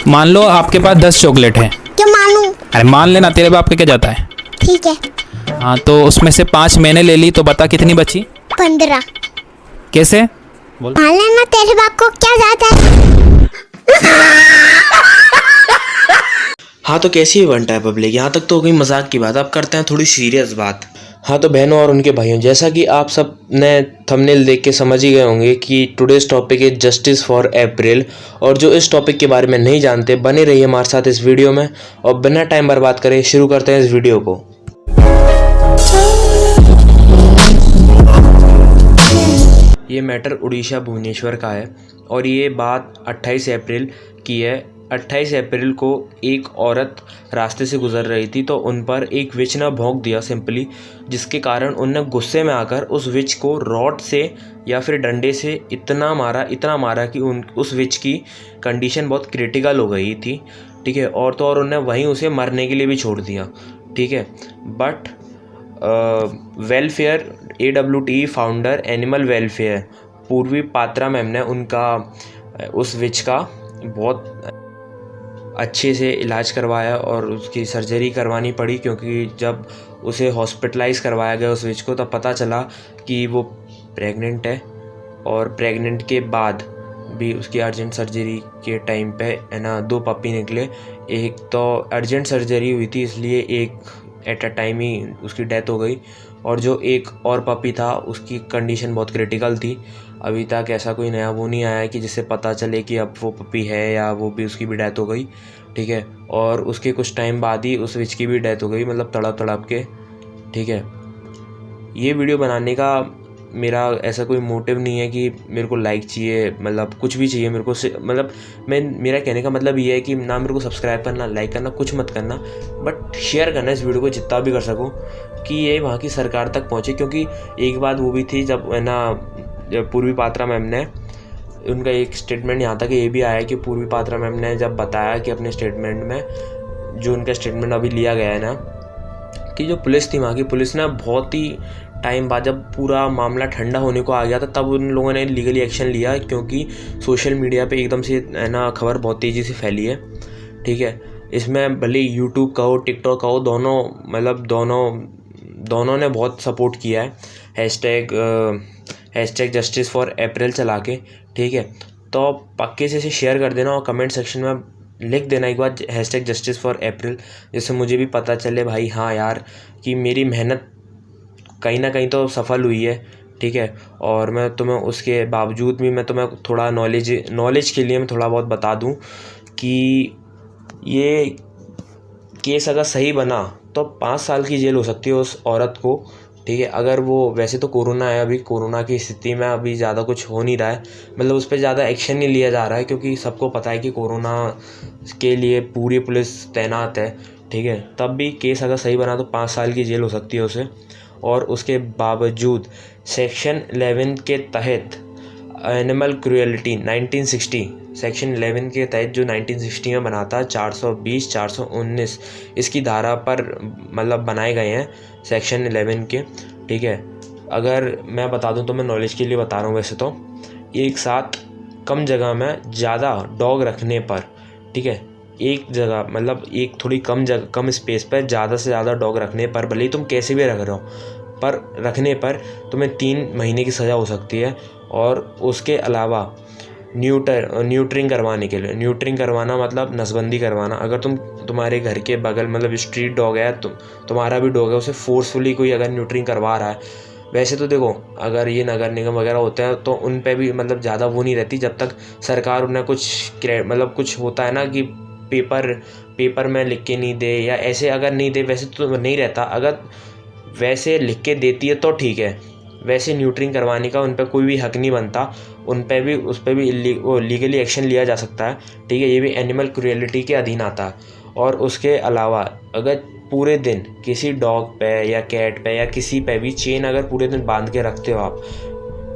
मान लो आपके पास 10 चॉकलेट है। क्यों मानूं? अरे मान लेना, तेरे बाप का क्या जाता है। ठीक है। हाँ तो उसमें से 5 मैंने ले ली, तो बता कितनी बची। 15। कैसे? मान लेना, तेरे बाप को क्या जाता है। हाँ तो कैसी है वन टाइप पब्लिक, यहाँ तक तो हो गई मजाक की बात। अब करते हैं थोड़ी सीरियस बात। हाँ तो बहनों और उनके भाइयों, जैसा कि आप सब ने थंबनेल देख के समझ ही गए होंगे कि टुडेस टॉपिक है जस्टिस फॉर अप्रैल। और जो इस टॉपिक के बारे में नहीं जानते, बने रहिए हमारे साथ इस वीडियो में। और बिना टाइम बर्बाद करे शुरू करते हैं इस वीडियो को। ये मैटर उड़ीसा भुवनेश्वर का है और ये बात 28 अप्रैल की है। 28 अप्रैल को एक औरत रास्ते से गुजर रही थी तो उन पर एक विच ने भौंक दिया सिंपली, जिसके कारण उनने गुस्से में आकर उस विच को रॉड से या फिर डंडे से इतना मारा कि उस विच की कंडीशन बहुत क्रिटिकल हो गई थी। ठीक है, और तो और उन्हें वहीं उसे मरने के लिए भी छोड़ दिया। ठीक है, but welfare AWT founder animal welfare पूर्वी पात्रा मैम ने उनका उस विच का बहुत अच्छे से इलाज करवाया और उसकी सर्जरी करवानी पड़ी, क्योंकि जब उसे हॉस्पिटलाइज करवाया गया उस विच को, तब पता चला कि वो प्रेग्नेंट है। और प्रेग्नेंट के बाद भी उसकी अर्जेंट सर्जरी के टाइम पे है ना 2 पप्पी निकले। एक तो अर्जेंट सर्जरी हुई थी इसलिए एक एट अ टाइम ही उसकी डेथ हो गई, और जो एक और पपी था उसकी कंडीशन बहुत क्रिटिकल थी। अभी तक ऐसा कोई नया वो नहीं आया कि जिससे पता चले कि अब वो पपी है या वो भी उसकी भी डेथ हो गई। ठीक है, और उसके कुछ टाइम बाद ही उस विच की भी डेथ हो गई, मतलब तड़प तड़प के। ठीक है, ये वीडियो बनाने का मेरा ऐसा कोई मोटिव नहीं है कि मेरे को लाइक चाहिए, मतलब कुछ भी चाहिए मेरे को, मतलब मेरा कहने का मतलब ये है कि ना मेरे को सब्सक्राइब करना, लाइक करना, कुछ मत करना, बट शेयर करना इस वीडियो को जितना भी कर सकूं कि ये वहाँ की सरकार तक पहुँचे। क्योंकि एक बात वो भी थी जब है ना पूर्वी पात्रा मैम ने उनका एक स्टेटमेंट यहाँ तक ये भी आया कि पूर्वी पात्रा मैम ने जब बताया कि अपने स्टेटमेंट में, जो उनका स्टेटमेंट अभी लिया गया है ना, कि जो पुलिस थी वहाँ की पुलिस ने बहुत ही टाइम बाद जब पूरा मामला ठंडा होने को आ गया था तब उन लोगों ने लीगली एक्शन लिया, क्योंकि सोशल मीडिया पे एकदम से है ना खबर बहुत तेज़ी से फैली है। ठीक है, इसमें भले यूट्यूब का हो, टिकटॉक का हो, दोनों मतलब दोनों ने बहुत सपोर्ट किया है हैशटैग जस्टिस फॉर अप्रैल चला के। ठीक है, तो पक्के से इसे शेयर कर देना और कमेंट सेक्शन में लिख देना एक बार हैशटैग जस्टिस फॉर अप्रैल, जिससे मुझे भी पता चले भाई हाँ यार कि मेरी मेहनत कहीं ना कहीं तो सफल हुई है। ठीक है, और मैं तुम्हें उसके बावजूद भी मैं तुम्हें थोड़ा नॉलेज के लिए मैं थोड़ा बहुत बता दूं कि ये केस अगर सही बना तो 5 साल की जेल हो सकती है उस औरत को। ठीक है, अगर वो वैसे तो कोरोना है, अभी कोरोना की स्थिति में अभी ज़्यादा कुछ हो नहीं रहा है, मतलब उस पर ज़्यादा एक्शन नहीं लिया जा रहा है, क्योंकि सबको पता है कि कोरोना के लिए पूरी पुलिस तैनात है। ठीक है, तब भी केस अगर सही बना तो 5 साल की जेल हो सकती है उसे। और उसके बावजूद सेक्शन 11 के तहत एनिमल क्रूएल्टी 1960 सेक्शन 11 के तहत जो 1960 में बना था 420 419 इसकी धारा पर मतलब बनाए गए हैं सेक्शन 11 के। ठीक है, अगर मैं बता दूं तो मैं नॉलेज के लिए बता रहा हूं, वैसे तो एक साथ कम जगह में ज़्यादा डॉग रखने पर, ठीक है, एक जगह मतलब एक थोड़ी कम स्पेस पर ज़्यादा से ज़्यादा डॉग रखने पर, भले ही तुम कैसे भी रख रहे हो, पर रखने पर तुम्हें 3 महीने की सज़ा हो सकती है। और उसके अलावा न्यूट्रिंग करवाने के लिए, न्यूट्रिंग करवाना मतलब नसबंदी करवाना, अगर तुम्हारे घर के बगल मतलब स्ट्रीट डॉग है, तुम्हारा भी डॉग है, उसे फोर्सफुली कोई अगर न्यूट्रिंग करवा रहा है, वैसे तो देखो अगर ये नगर निगम वगैरह होते हैं तो उन पे भी मतलब ज़्यादा वो नहीं रहती जब तक सरकार उन्हें कुछ मतलब कुछ होता है ना कि पेपर में लिख के नहीं दे या ऐसे अगर नहीं दे, वैसे तो नहीं रहता। अगर वैसे लिख के देती है तो ठीक है, वैसे न्यूट्रिंग करवाने का उन पर कोई भी हक नहीं बनता, उस पर भी लीगली एक्शन लिया जा सकता है। ठीक है, ये भी एनिमल क्रूएल्टी के अधीन आता है। और उसके अलावा अगर पूरे दिन किसी डॉग पे या कैट पे या किसी पे भी चेन अगर पूरे दिन बांध के रखते हो आप,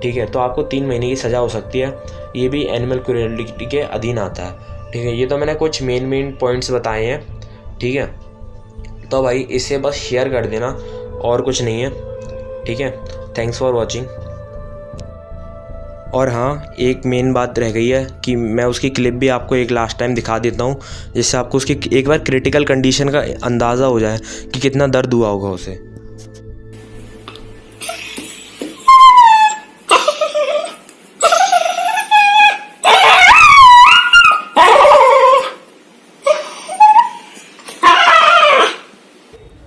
ठीक है, तो आपको 3 महीने की सज़ा हो सकती है। ये भी एनिमल क्रूएल्टी के अधीन आता है। ठीक है, ये तो मैंने कुछ मेन पॉइंट्स बताए हैं। ठीक है, तो भाई इसे बस शेयर कर देना और कुछ नहीं है। ठीक है, थैंक्स फॉर वॉचिंग। और हाँ, एक मेन बात रह गई है कि मैं उसकी क्लिप भी आपको एक लास्ट टाइम दिखा देता हूँ, जिससे आपको उसकी एक बार क्रिटिकल कंडीशन का अंदाज़ा हो जाए कि कितना दर्द हुआ होगा उसे।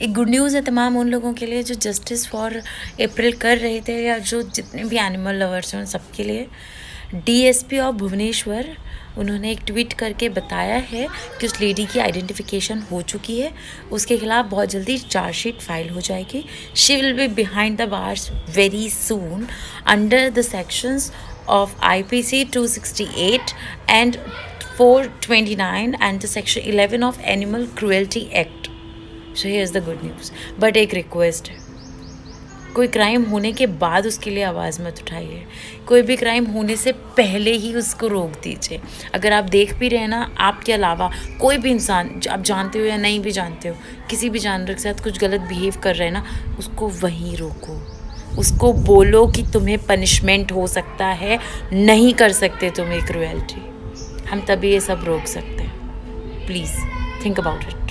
एक गुड न्यूज़ है तमाम उन लोगों के लिए जो जस्टिस फॉर अप्रैल कर रहे थे, या जो जितने भी एनिमल लवर्स हैं उन सबके लिए। डीएसपी ऑफ भुवनेश्वर उन्होंने एक ट्वीट करके बताया है कि उस लेडी की आइडेंटिफिकेशन हो चुकी है, उसके खिलाफ बहुत जल्दी चार्जशीट फाइल हो जाएगी। She will be behind the bars very soon under the sections of IPC 268 and 429 and the section 11 of Animal Cruelty Act. So here is the good news. But एक रिक्वेस्ट है, कोई crime होने के बाद उसके लिए आवाज़ मत उठाइए, कोई भी क्राइम होने से पहले ही उसको रोक दीजिए। अगर आप देख भी रहे हैं ना, आपके अलावा कोई भी इंसान, आप जानते हो या नहीं भी जानते हो, किसी भी जानवर के साथ कुछ गलत बिहेव कर रहे हैं ना, उसको वहीं रोको, उसको बोलो कि तुम्हें पनिशमेंट हो सकता है, नहीं कर सकते तुम एक क्रुएल्टी। हम तभी ये सब रोक सकते हैं। Please think about it.